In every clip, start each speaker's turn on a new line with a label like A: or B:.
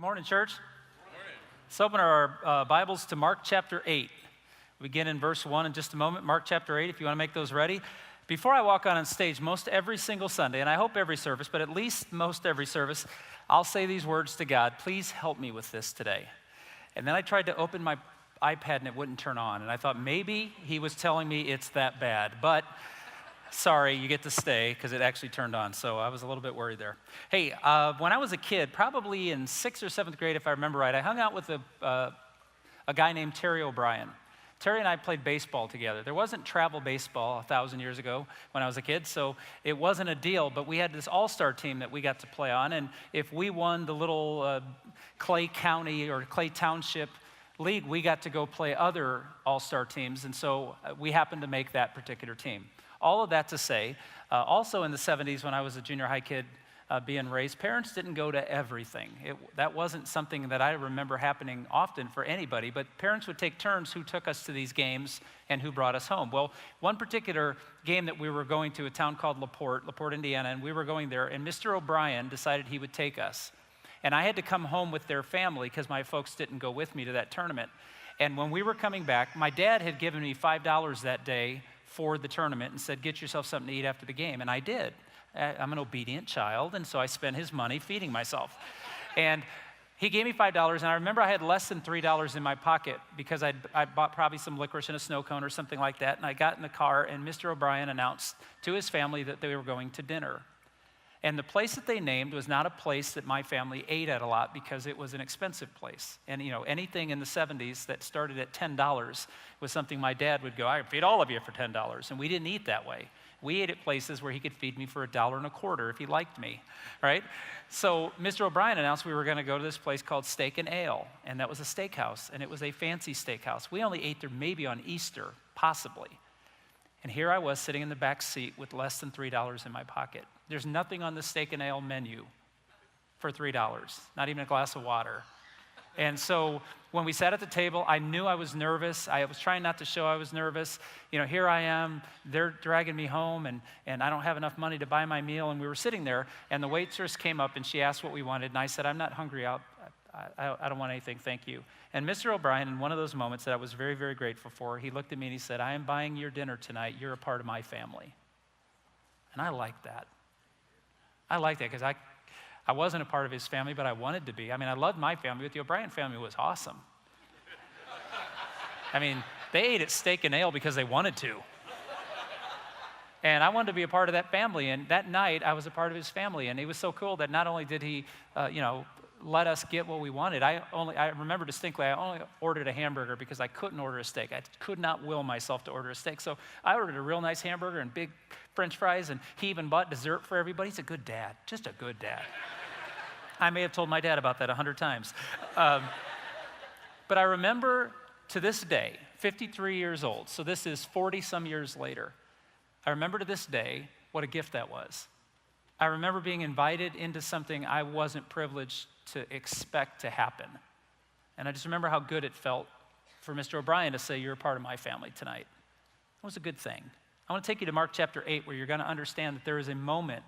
A: Morning, church. Let's open our Bibles to Mark chapter 8. We begin in verse 1 in just a moment. Mark chapter 8, if you want to make those ready. Before I walk on stage, most every single Sunday, and I hope every service, but at least most every service, I'll say these words to God: please help me with this today. And then I tried to open my iPad and it wouldn't turn on. And I thought maybe he was telling me it's that bad. But sorry, you get to stay because it actually turned on. So I was a little bit worried there. Hey, when I was a kid, probably in 6th or 7th grade, if I remember right, I hung out with a guy named Terry O'Brien. Terry and I played baseball together. There wasn't travel baseball 1,000 years ago when I was a kid, so it wasn't a deal, but we had this all-star team that we got to play on, and if we won the little Clay County or Clay Township league, we got to go play other all-star teams, and so we happened to make that particular team. All of that to say, also in the 70s when I was a junior high kid being raised, parents didn't go to everything. That wasn't something that I remember happening often for anybody, but parents would take turns who took us to these games and who brought us home. Well, one particular game that we were going to, a town called LaPorte, Indiana, and we were going there, and Mr. O'Brien decided he would take us. And I had to come home with their family because my folks didn't go with me to that tournament. And when we were coming back, my dad had given me $5 that day for the tournament and said, get yourself something to eat after the game. And I did. I'm an obedient child, and so I spent his money feeding myself. And he gave me $5, and I remember I had less than $3 in my pocket because I bought probably some licorice and a snow cone or something like that, and I got in the car, and Mr. O'Brien announced to his family that they were going to dinner. And the place that they named was not a place that my family ate at a lot because it was an expensive place. And anything in the 70s that started at $10 was something my dad would go, I can feed all of you for $10. And we didn't eat that way. We ate at places where he could feed me for $1.25 if he liked me, right? So Mr. O'Brien announced we were going to go to this place called Steak and Ale, and that was a steakhouse, and it was a fancy steakhouse. We only ate there maybe on Easter, possibly. And here I was sitting in the back seat with less than $3 in my pocket. There's nothing on the Steak and Ale menu for $3, not even a glass of water. And so when we sat at the table, I knew I was nervous. I was trying not to show I was nervous. Here I am, they're dragging me home, and I don't have enough money to buy my meal. And we were sitting there, and the waitress came up, and she asked what we wanted. And I said, I'm not hungry. I don't want anything, thank you. And Mr. O'Brien, in one of those moments that I was very, very grateful for, he looked at me and he said, I am buying your dinner tonight. You're a part of my family. And I liked that. I liked that because I wasn't a part of his family, but I wanted to be. I loved my family, but the O'Brien family was awesome. They ate at Steak and Ale because they wanted to. And I wanted to be a part of that family. And that night, I was a part of his family. And it was so cool that not only did he, let us get what we wanted. I remember distinctly, I only ordered a hamburger because I couldn't order a steak. I could not will myself to order a steak. So I ordered a real nice hamburger and big French fries, and he even bought dessert for everybody. He's a good dad, just a good dad. I may have told my dad about that 100 times. But I remember to this day, 53 years old, so this is 40-some years later, I remember to this day what a gift that was. I remember being invited into something I wasn't privileged to expect to happen. And I just remember how good it felt for Mr. O'Brien to say, you're a part of my family tonight. It was a good thing. I want to take you to Mark chapter 8, where you're going to understand that there is a moment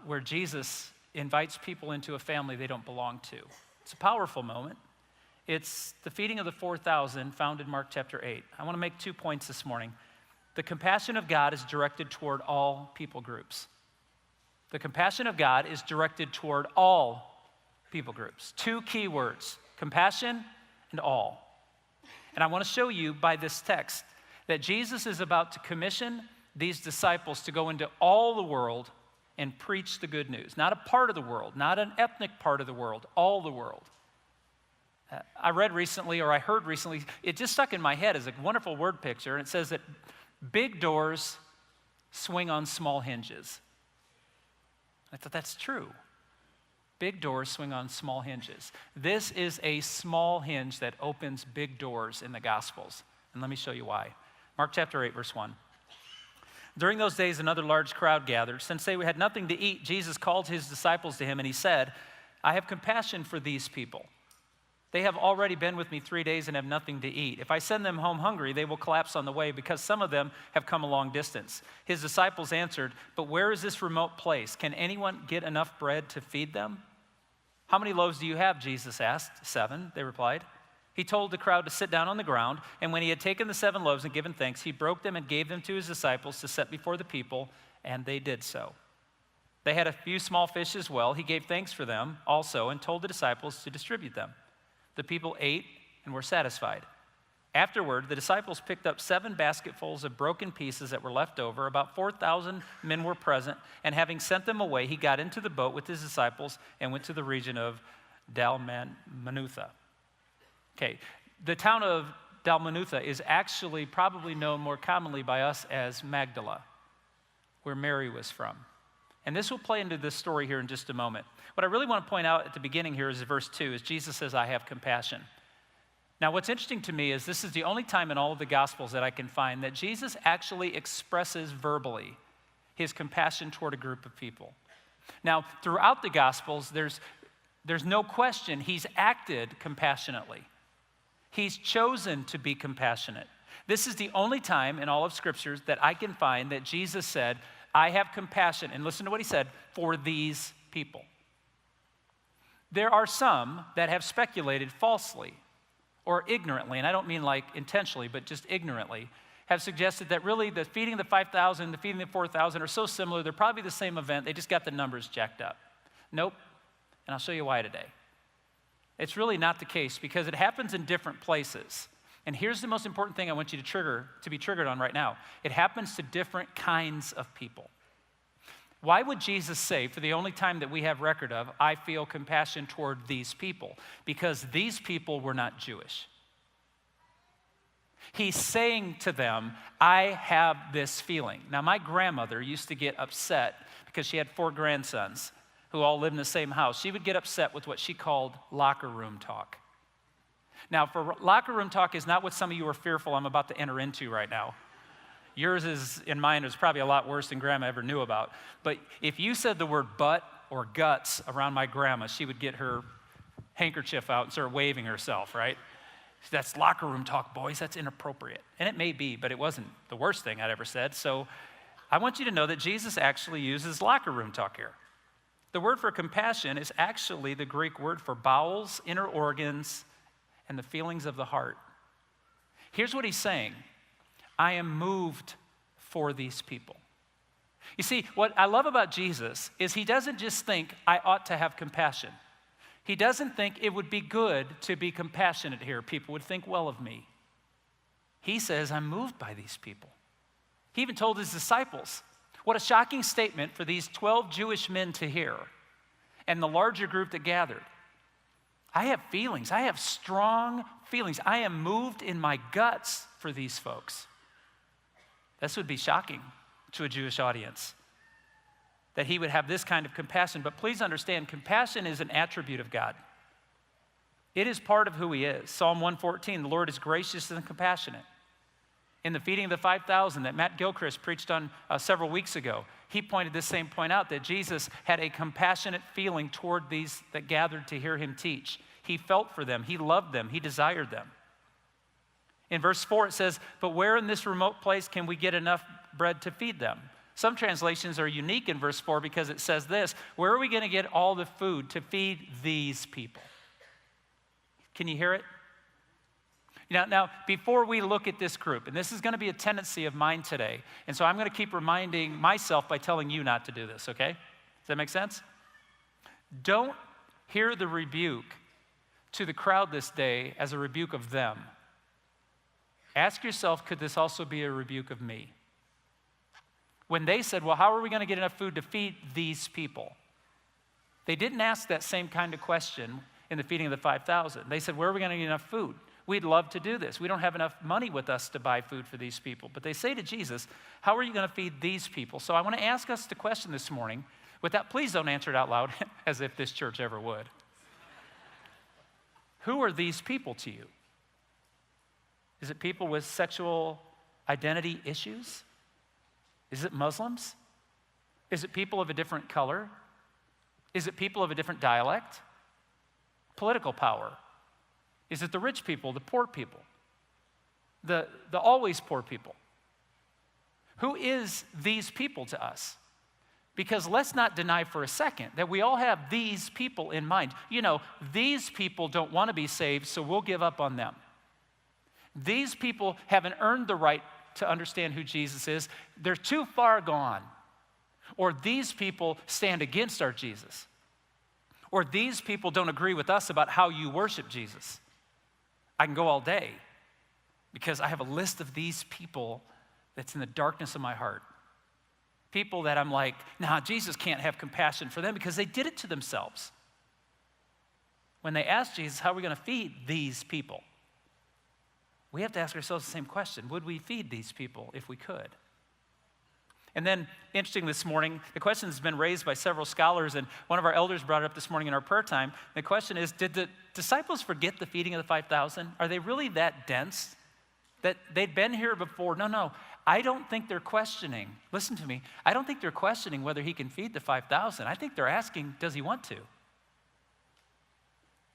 A: where Jesus invites people into a family they don't belong to. It's a powerful moment. It's the feeding of the 4,000 found in Mark chapter 8. I want to make 2 points this morning. The compassion of God is directed toward all people groups. The compassion of God is directed toward all people groups. 2 key words, compassion and all. And I want to show you by this text that Jesus is about to commission these disciples to go into all the world and preach the good news. Not a part of the world, not an ethnic part of the world, all the world. I read recently, or I heard recently, it just stuck in my head as a wonderful word picture, and it says that big doors swing on small hinges. I thought that's true. Big doors swing on small hinges. This is a small hinge that opens big doors in the Gospels. And let me show you why. Mark chapter 8, verse 1. During those days, another large crowd gathered. Since they had nothing to eat, Jesus called his disciples to him, and he said, I have compassion for these people. They have already been with me 3 days and have nothing to eat. If I send them home hungry, they will collapse on the way because some of them have come a long distance. His disciples answered, but where is this remote place? Can anyone get enough bread to feed them? How many loaves do you have? Jesus asked. 7, they replied. He told the crowd to sit down on the ground, and when he had taken the 7 loaves and given thanks, he broke them and gave them to his disciples to set before the people, and they did so. They had a few small fish as well. He gave thanks for them also and told the disciples to distribute them. The people ate and were satisfied. Afterward, the disciples picked up 7 basketfuls of broken pieces that were left over. About 4,000 men were present, and having sent them away, he got into the boat with his disciples and went to the region of Dalmanutha. Okay, the town of Dalmanutha is actually probably known more commonly by us as Magdala, where Mary was from. And this will play into this story here in just a moment. What I really want to point out at the beginning here is verse 2, is Jesus says, I have compassion. Now, what's interesting to me is this is the only time in all of the Gospels that I can find that Jesus actually expresses verbally his compassion toward a group of people. Now, throughout the Gospels, there's no question he's acted compassionately. He's chosen to be compassionate. This is the only time in all of Scriptures that I can find that Jesus said, I have compassion, and listen to what he said, for these people. There are some that have speculated falsely or ignorantly, and I don't mean like intentionally, but just ignorantly, have suggested that really the feeding of the 5,000, the feeding of the 4,000 are so similar, they're probably the same event, they just got the numbers jacked up. Nope, and I'll show you why today. It's really not the case because it happens in different places. And here's the most important thing I want you to be triggered on right now. It happens to different kinds of people. Why would Jesus say, for the only time that we have record of, I feel compassion toward these people? Because these people were not Jewish. He's saying to them, I have this feeling. Now, my grandmother used to get upset because she had 4 grandsons who all lived in the same house. She would get upset with what she called locker room talk. Now, for locker room talk is not what some of you are fearful I'm about to enter into right now. Yours is, and mine is probably a lot worse than Grandma ever knew about. But if you said the word butt or guts around my grandma, she would get her handkerchief out and start waving herself, right? That's locker room talk, boys. That's inappropriate. And it may be, but it wasn't the worst thing I'd ever said. So I want you to know that Jesus actually uses locker room talk here. The word for compassion is actually the Greek word for bowels, inner organs, and the feelings of the heart. Here's what he's saying. I am moved for these people. You see, what I love about Jesus is he doesn't just think I ought to have compassion. He doesn't think it would be good to be compassionate here. People would think well of me. He says, I'm moved by these people. He even told his disciples, what a shocking statement for these 12 Jewish men to hear and the larger group that gathered. I have feelings. I have strong feelings. I am moved in my guts for these folks. This would be shocking to a Jewish audience, that he would have this kind of compassion. But please understand, compassion is an attribute of God. It is part of who he is. Psalm 114, the Lord is gracious and compassionate. In the feeding of the 5,000 that Matt Gilchrist preached on several weeks ago, he pointed this same point out, that Jesus had a compassionate feeling toward these that gathered to hear him teach. He felt for them. He loved them. He desired them. In verse 4, it says, but where in this remote place can we get enough bread to feed them? Some translations are unique in verse 4 because it says this, where are we going to get all the food to feed these people? Can you hear it? Now, before we look at this group, and this is going to be a tendency of mine today, and so I'm going to keep reminding myself by telling you not to do this, okay? Does that make sense? Don't hear the rebuke to the crowd this day as a rebuke of them. Ask yourself, could this also be a rebuke of me? When they said, well, how are we going to get enough food to feed these people? They didn't ask that same kind of question in the feeding of the 5,000. They said, where are we going to get enough food? We'd love to do this. We don't have enough money with us to buy food for these people. But they say to Jesus, how are you going to feed these people? So I want to ask us the question this morning. With that, please don't answer it out loud as if this church ever would. Who are these people to you? Is it people with sexual identity issues? Is it Muslims? Is it people of a different color? Is it people of a different dialect? Political power? Is it the rich people, the poor people, the always poor people? Who is these people to us? Because let's not deny for a second that we all have these people in mind. You know, these people don't want to be saved, so we'll give up on them. These people haven't earned the right to understand who Jesus is. They're too far gone. Or these people stand against our Jesus. Or these people don't agree with us about how you worship Jesus. I can go all day because I have a list of these people that's in the darkness of my heart. People that I'm like, nah, Jesus can't have compassion for them because they did it to themselves. When they asked Jesus, how are we going to feed these people? We have to ask ourselves the same question. Would we feed these people if we could? And then, interesting this morning, the question has been raised by several scholars, and one of our elders brought it up this morning in our prayer time. The question is, did the disciples forget the feeding of the 5,000? Are they really that dense? That they'd been here before? No. I don't think they're questioning. Listen to me. I don't think they're questioning whether he can feed the 5,000. I think they're asking, does he want to?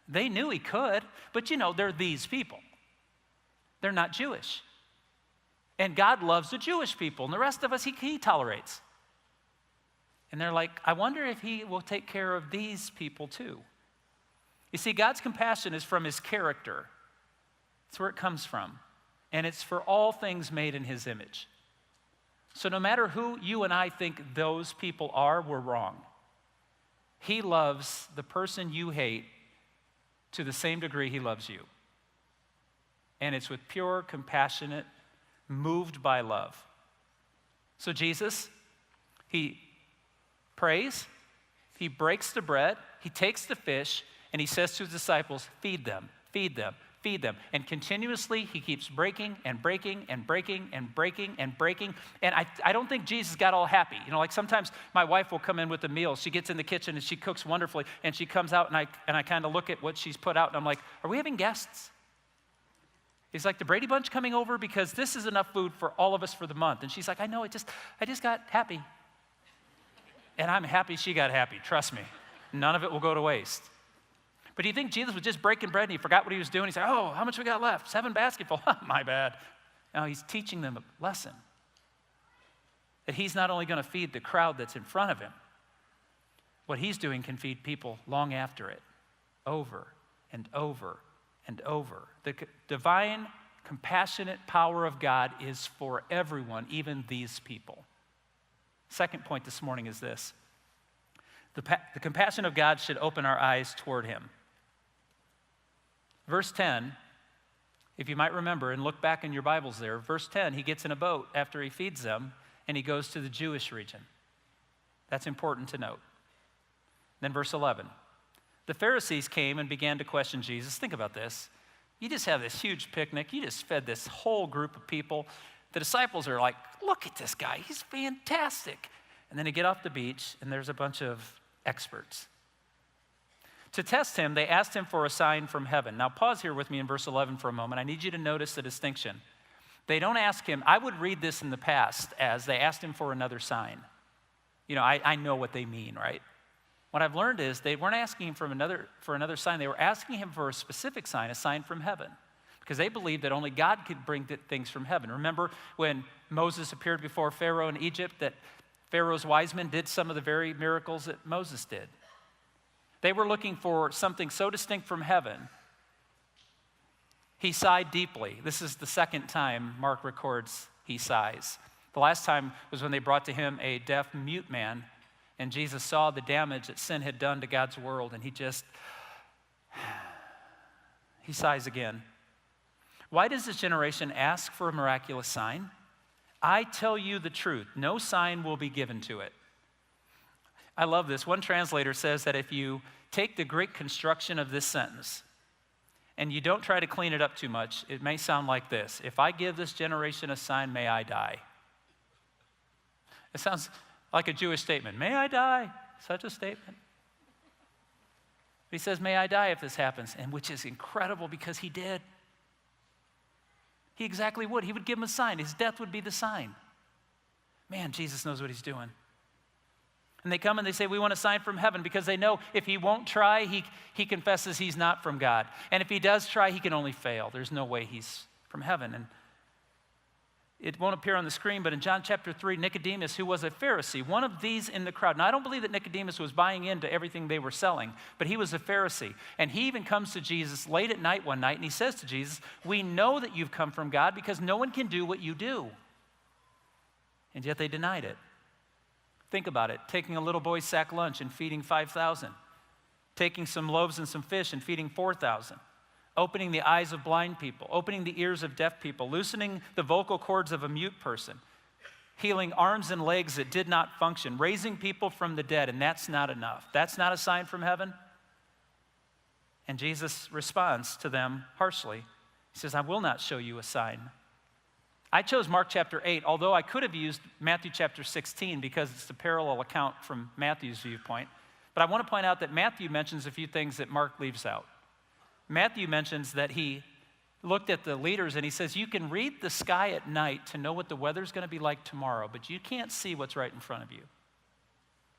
A: They knew he could, but you know, they're these people. They're not Jewish. And God loves the Jewish people, and the rest of us he tolerates. And they're like, I wonder if he will take care of these people too. You see, God's compassion is from his character. It's where it comes from. And it's for all things made in his image. So no matter who you and I think those people are, we're wrong. He loves the person you hate to the same degree he loves you. And it's with pure, compassionate, moved by love. So Jesus, he prays, he breaks the bread, he takes the fish, and he says to his disciples, feed them, feed them, feed them. And continuously, he keeps breaking and breaking and breaking and breaking and breaking. And I don't think Jesus got all happy. You know, like sometimes my wife will come in with a meal. She gets in the kitchen and she cooks wonderfully. And she comes out and I kind of look at what she's put out and I'm like, are we having guests? He's like, the Brady Bunch coming over because this is enough food for all of us for the month. And she's like, I know, I just got happy. And I'm happy she got happy, trust me. None of it will go to waste. But do you think Jesus was just breaking bread and he forgot what he was doing? He said, oh, how much we got left? 7 basketfuls. My bad. No, he's teaching them a lesson. That he's not only going to feed the crowd that's in front of him, what he's doing can feed people long after it, over and over and over. The divine, compassionate power of God is for everyone, even these people. Second point this morning is this. The compassion of God should open our eyes toward him. Verse 10, if you might remember and look back in your Bibles there, verse 10, he gets in a boat after he feeds them and he goes to the Jewish region. That's important to note. Then verse 11, the Pharisees came and began to question Jesus. Think about this. You just have this huge picnic. You just fed this whole group of people. The disciples are like, look at this guy. He's fantastic. And then they get off the beach and there's a bunch of experts. To test him, they asked him for a sign from heaven. Now pause here with me in verse 11 for a moment. I need you to notice the distinction. They don't ask him, I would read this in the past as they asked him for another sign. You know, I know what they mean, right? What I've learned is they weren't asking him for another sign. They were asking him for a specific sign, a sign from heaven. Because they believed that only God could bring things from heaven. Remember when Moses appeared before Pharaoh in Egypt, that Pharaoh's wise men did some of the very miracles that Moses did. They were looking for something so distinct from heaven. He sighed deeply. This is the second time Mark records he sighs. The last time was when they brought to him a deaf, mute man, and Jesus saw the damage that sin had done to God's world, and he sighs again. Why does this generation ask for a miraculous sign? I tell you the truth, no sign will be given to it. I love this. One translator says that if you take the Greek construction of this sentence and you don't try to clean it up too much, it may sound like this. If I give this generation a sign, may I die. It sounds like a Jewish statement. May I die? Such a statement. He says, may I die if this happens, and which is incredible because he did. He exactly would. He would give him a sign. His death would be the sign. Man, Jesus knows what he's doing. And they come and they say, we want a sign from heaven, because they know if he won't try, he confesses he's not from God. And if he does try, he can only fail. There's no way he's from heaven. And It won't appear on the screen, but in John chapter 3, Nicodemus, who was a Pharisee, one of these in the crowd. Now, I don't believe that Nicodemus was buying into everything they were selling, but he was a Pharisee. And he even comes to Jesus late at night one night, and he says to Jesus, "We know that you've come from God because no one can do what you do." And yet they denied it. Think about it. Taking a little boy's sack lunch and feeding 5,000. Taking some loaves and some fish and feeding 4,000. Opening the eyes of blind people, opening the ears of deaf people, loosening the vocal cords of a mute person, healing arms and legs that did not function, raising people from the dead, and that's not enough. That's not a sign from heaven. And Jesus responds to them harshly. He says, "I will not show you a sign." I chose Mark chapter 8, although I could have used Matthew chapter 16 because it's the parallel account from Matthew's viewpoint. But I want to point out that Matthew mentions a few things that Mark leaves out. Matthew mentions that he looked at the leaders and he says, you can read the sky at night to know what the weather's going to be like tomorrow, but you can't see what's right in front of you.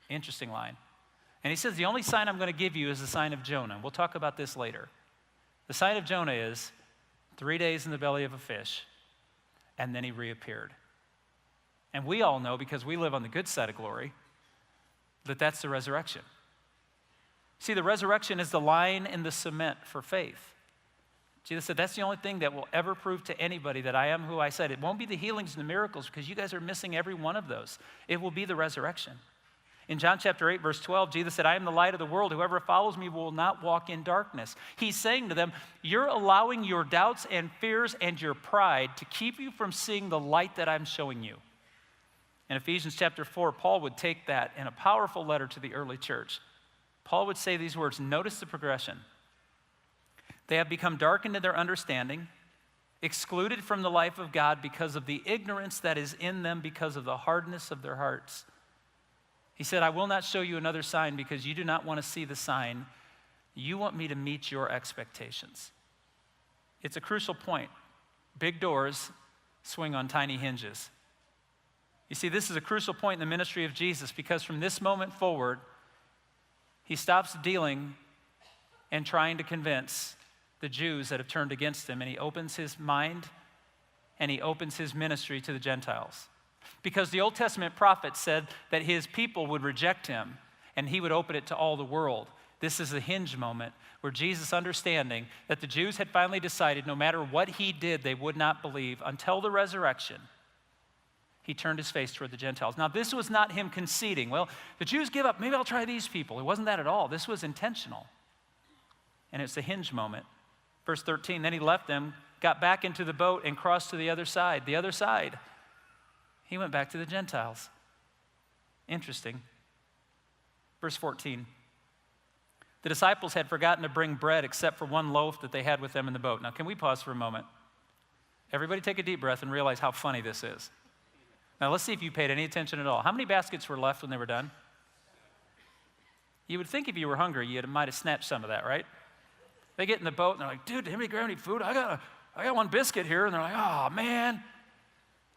A: Interesting line. And he says, the only sign I'm going to give you is the sign of Jonah. We'll talk about this later. The sign of Jonah is 3 days in the belly of a fish, and then he reappeared. And we all know, because we live on the good side of glory, that that's the resurrection. See, the resurrection is the line in the cement for faith. Jesus said, that's the only thing that will ever prove to anybody that I am who I said. It won't be the healings and the miracles, because you guys are missing every one of those. It will be the resurrection. In John chapter 8, verse 12, Jesus said, I am the light of the world. Whoever follows me will not walk in darkness. He's saying to them, you're allowing your doubts and fears and your pride to keep you from seeing the light that I'm showing you. In Ephesians chapter 4, Paul would take that in a powerful letter to the early church. Paul would say these words, notice the progression. They have become darkened in their understanding, excluded from the life of God because of the ignorance that is in them because of the hardness of their hearts. He said, I will not show you another sign because you do not want to see the sign. You want me to meet your expectations. It's a crucial point. Big doors swing on tiny hinges. You see, this is a crucial point in the ministry of Jesus because from this moment forward, he stops dealing and trying to convince the Jews that have turned against him, and he opens his mind and he opens his ministry to the Gentiles. Because the Old Testament prophet said that his people would reject him and he would open it to all the world. This is a hinge moment where Jesus, understanding that the Jews had finally decided no matter what he did, they would not believe until the resurrection, he turned his face toward the Gentiles. Now, this was not him conceding, well, the Jews give up, maybe I'll try these people. It wasn't that at all. This was intentional. And it's a hinge moment. Verse 13, then he left them, got back into the boat, and crossed to the other side. The other side. He went back to the Gentiles. Interesting. Verse 14, the disciples had forgotten to bring bread except for one loaf that they had with them in the boat. Now, can we pause for a moment? Everybody take a deep breath and realize how funny this is. Now, let's see if you paid any attention at all. How many baskets were left when they were done? You would think if you were hungry, you might have snatched some of that, right? They get in the boat, and they're like, dude, did anybody grab any food? I got one biscuit here. And they're like, oh, man,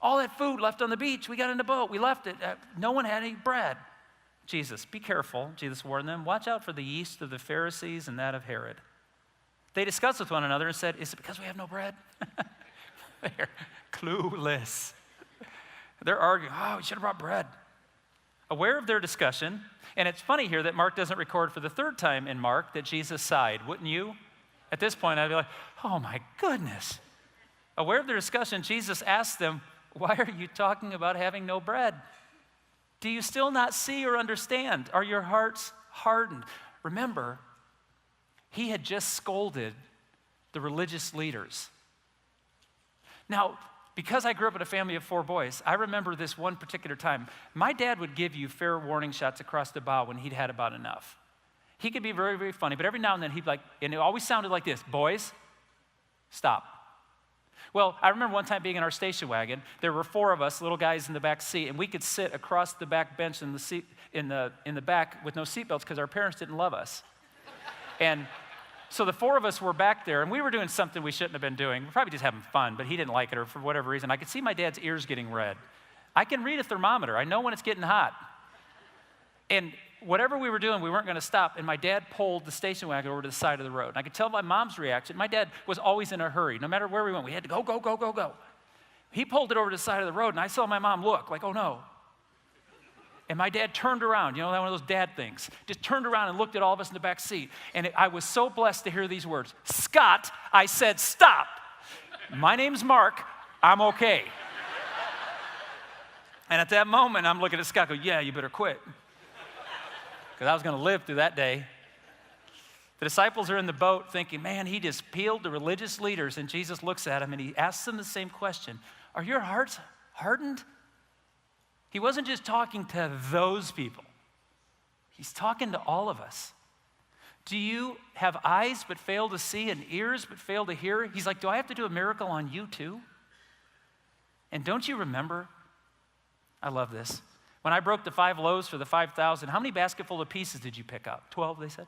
A: all that food left on the beach. We got in the boat. We left it. No one had any bread. Jesus, be careful, Jesus warned them. Watch out for the yeast of the Pharisees and that of Herod. They discussed with one another and said, is it because we have no bread? They're clueless. They're arguing, we should have brought bread. Aware of their discussion, and it's funny here that Mark doesn't record for the third time in Mark that Jesus sighed, wouldn't you? At this point, I'd be like, oh my goodness. Aware of their discussion, Jesus asked them, why are you talking about having no bread? Do you still not see or understand? Are your hearts hardened? Remember, he had just scolded the religious leaders. Now, because I grew up in a family of 4 boys, I remember this one particular time. My dad would give you fair warning shots across the bow when he'd had about enough. He could be very, very funny, but every now and then he'd be like, and it always sounded like this, boys, stop. Well, I remember one time being in our station wagon. There were 4 of us, little guys in the back seat, and we could sit across the back bench in the seat in the back with no seatbelts because our parents didn't love us. And so the 4 of us were back there, and we were doing something we shouldn't have been doing. We're probably just having fun, but he didn't like it, or for whatever reason. I could see my dad's ears getting red. I can read a thermometer. I know when it's getting hot. And whatever we were doing, we weren't going to stop, and my dad pulled the station wagon over to the side of the road. And I could tell by mom's reaction. My dad was always in a hurry. No matter where we went, we had to go, go, go, go, go. He pulled it over to the side of the road, and I saw my mom look like, oh no. And my dad turned around, one of those dad things, just turned around and looked at all of us in the back seat. And I was so blessed to hear these words. Scott, I said, stop. My name's Mark. I'm okay. And at that moment, I'm looking at Scott, go, yeah, you better quit. Because I was going to live through that day. The disciples are in the boat thinking, man, he just peeled the religious leaders. And Jesus looks at them and he asks them the same question. Are your hearts hardened? He wasn't just talking to those people. He's talking to all of us. Do you have eyes but fail to see and ears but fail to hear? He's like, do I have to do a miracle on you too? And don't you remember? I love this. When I broke the 5 loaves for the 5,000, how many basketful of pieces did you pick up? 12, they said.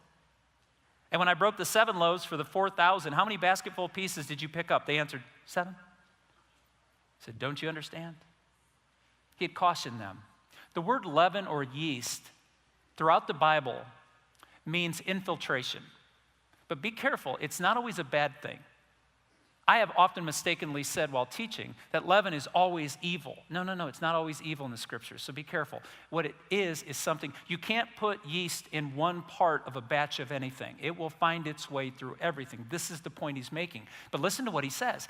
A: And when I broke the 7 loaves for the 4,000, how many basketful of pieces did you pick up? They answered, 7. I said, don't you understand? He had cautioned them. The word leaven or yeast throughout the Bible means infiltration. But be careful, it's not always a bad thing. I have often mistakenly said while teaching that leaven is always evil. No, it's not always evil in the scriptures, so be careful. What it is something, you can't put yeast in one part of a batch of anything. It will find its way through everything. This is the point he's making. But listen to what he says.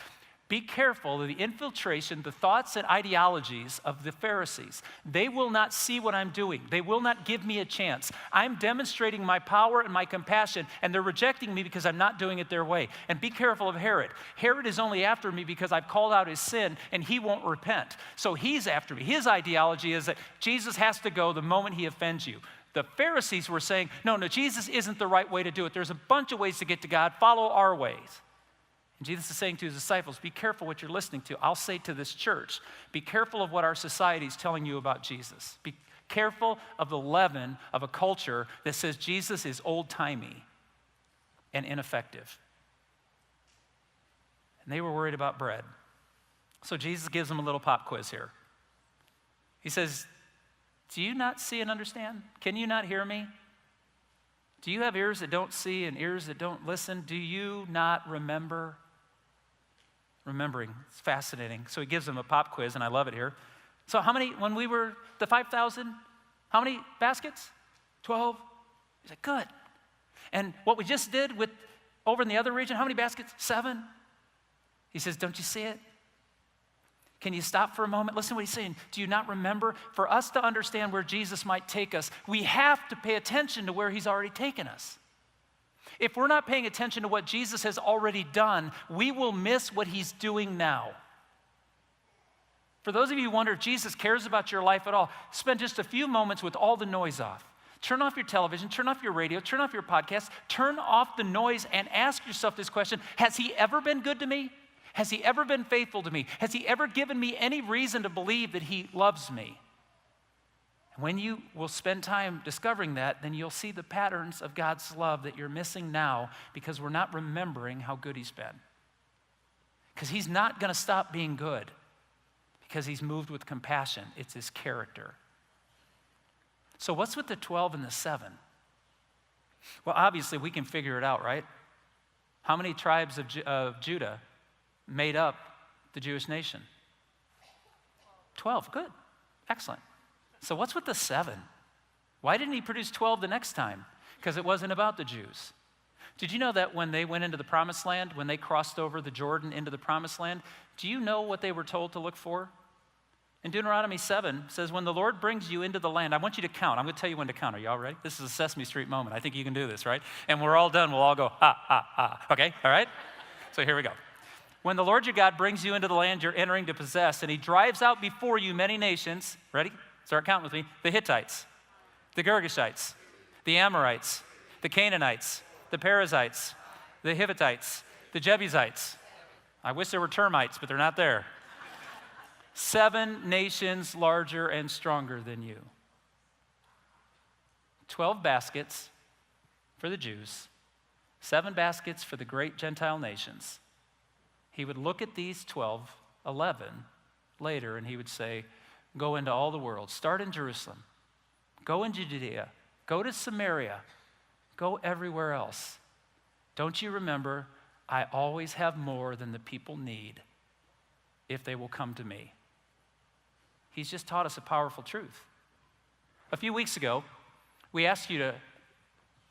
A: Be careful of the infiltration, the thoughts and ideologies of the Pharisees. They will not see what I'm doing. They will not give me a chance. I'm demonstrating my power and my compassion, and they're rejecting me because I'm not doing it their way. And be careful of Herod. Herod is only after me because I've called out his sin, and he won't repent. So he's after me. His ideology is that Jesus has to go the moment he offends you. The Pharisees were saying, no, Jesus isn't the right way to do it. There's a bunch of ways to get to God. Follow our ways. And Jesus is saying to his disciples, be careful what you're listening to. I'll say to this church, be careful of what our society is telling you about Jesus. Be careful of the leaven of a culture that says Jesus is old-timey and ineffective. And they were worried about bread. So Jesus gives them a little pop quiz here. He says, do you not see and understand? Can you not hear me? Do you have ears that don't see and ears that don't listen? Do you not remember? Remembering, it's fascinating. So he gives them a pop quiz, and I love it here. So how many, when we were the 5,000, how many baskets? 12. He's like, good. And what we just did with over in the other region, how many baskets? 7. He says, don't you see it? Can you stop for a moment? Listen to what he's saying. Do you not remember? For us to understand where Jesus might take us, we have to pay attention to where he's already taken us. If we're not paying attention to what Jesus has already done, we will miss what he's doing now. For those of you who wonder if Jesus cares about your life at all, spend just a few moments with all the noise off. Turn off your television, turn off your radio, turn off your podcast, turn off the noise and ask yourself this question: has he ever been good to me? Has he ever been faithful to me? Has he ever given me any reason to believe that he loves me? And when you will spend time discovering that, then you'll see the patterns of God's love that you're missing now because we're not remembering how good he's been. Because he's not going to stop being good because he's moved with compassion. It's his character. So what's with the 12 and the 7? Well, obviously we can figure it out, right? How many tribes of Judah made up the Jewish nation? 12, good, excellent. So what's with the 7? Why didn't he produce 12 the next time? Because it wasn't about the Jews. Did you know that when they went into the promised land, when they crossed over the Jordan into the promised land, do you know what they were told to look for? In Deuteronomy 7, it says, when the Lord brings you into the land, I want you to count. I'm going to tell you when to count. Are you all ready? This is a Sesame Street moment. I think you can do this, right? And we're all done. We'll all go, ha, ha, ha. Okay, all right? So here we go. When the Lord your God brings you into the land you're entering to possess, and he drives out before you many nations, ready? Start counting with me. The Hittites, the Girgashites, the Amorites, the Canaanites, the Perizzites, the Hivites, the Jebusites. I wish there were termites, but they're not there. 7 nations larger and stronger than you. 12 baskets for the Jews, 7 baskets for the great Gentile nations. He would look at these 12, 11 later, and he would say, go into all the world. Start in Jerusalem. Go into Judea. Go to Samaria. Go everywhere else. Don't you remember, I always have more than the people need. if they will come to me. He's just taught us a powerful truth. A few weeks ago, we asked you to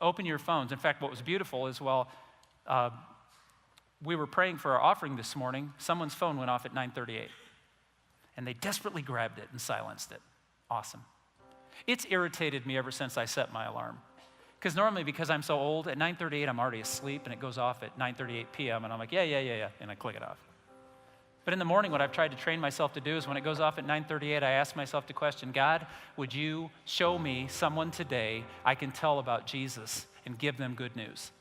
A: open your phones. In fact, what was beautiful is while we were praying for our offering this morning, someone's phone went off at 9:38. And they desperately grabbed it and silenced it. Awesome. It's irritated me ever since I set my alarm. Because normally, because I'm so old, at 9:38 I'm already asleep, and it goes off at 9:38 p.m., and I'm like, yeah, and I click it off. But in the morning, what I've tried to train myself to do is when it goes off at 9:38, I ask myself the question, God, would you show me someone today I can tell about Jesus and give them good news?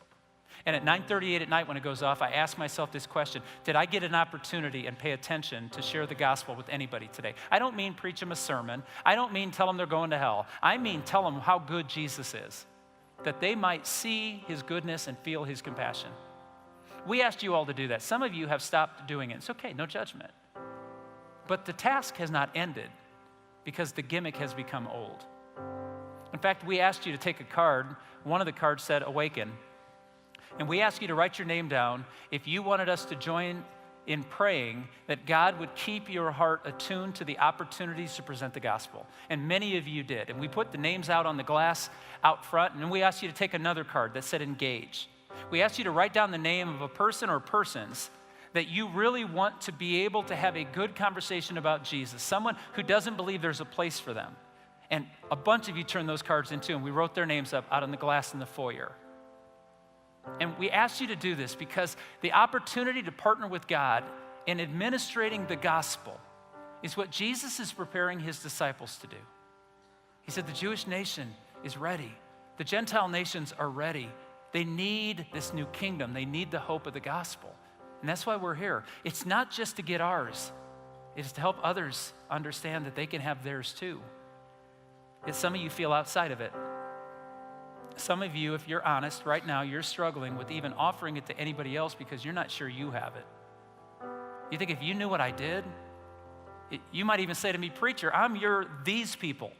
A: And at 9:38 at night when it goes off, I ask myself this question, did I get an opportunity and pay attention to share the gospel with anybody today? I don't mean preach them a sermon. I don't mean tell them they're going to hell. I mean tell them how good Jesus is, that they might see his goodness and feel his compassion. We asked you all to do that. Some of you have stopped doing it. It's okay, no judgment. But the task has not ended because the gimmick has become old. In fact, we asked you to take a card. One of the cards said, Awaken. And we asked you to write your name down if you wanted us to join in praying that God would keep your heart attuned to the opportunities to present the gospel. And many of you did. And we put the names out on the glass out front, and then we asked you to take another card that said Engage. We asked you to write down the name of a person or persons that you really want to be able to have a good conversation about Jesus, someone who doesn't believe there's a place for them. And a bunch of you turned those cards in too, and we wrote their names up out on the glass in the foyer. And we asked you to do this because the opportunity to partner with God in administrating the gospel is what Jesus is preparing his disciples to do. He said the Jewish nation is ready. The Gentile nations are ready. They need this new kingdom. They need the hope of the gospel. And that's why we're here. It's not just to get ours. It's to help others understand that they can have theirs too. Yet some of you feel outside of it. Some of you, if you're honest, right now, you're struggling with even offering it to anybody else because you're not sure you have it. You think if you knew what I did, you might even say to me, Preacher, I'm these people.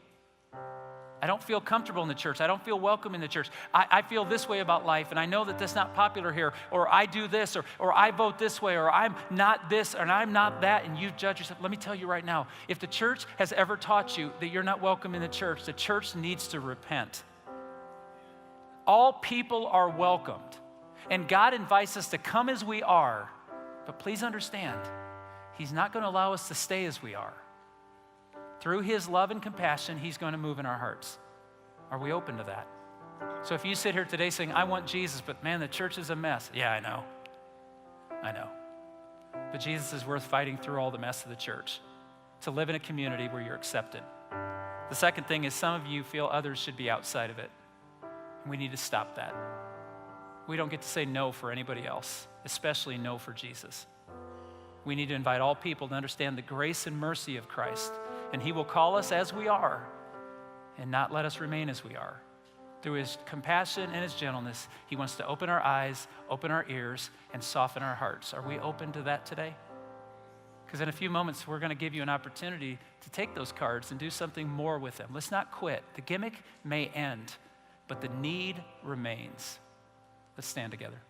A: I don't feel comfortable in the church. I don't feel welcome in the church. I feel this way about life, and I know that that's not popular here, or I do this, or I vote this way, or I'm not this, and I'm not that, and you judge yourself. Let me tell you right now, if the church has ever taught you that you're not welcome in the church needs to repent. All people are welcomed, and God invites us to come as we are, but please understand, he's not going to allow us to stay as we are. Through his love and compassion, he's going to move in our hearts. Are we open to that? So if you sit here today saying, I want Jesus, but man, the church is a mess. Yeah, I know. But Jesus is worth fighting through all the mess of the church to live in a community where you're accepted. The second thing is some of you feel others should be outside of it. We need to stop that. We don't get to say no for anybody else, especially no for Jesus. We need to invite all people to understand the grace and mercy of Christ, and he will call us as we are and not let us remain as we are. Through his compassion and his gentleness, he wants to open our eyes, open our ears, and soften our hearts. Are we open to that today? Because in a few moments, we're going to give you an opportunity to take those cards and do something more with them. Let's not quit. The gimmick may end, but the need remains. Let's stand together.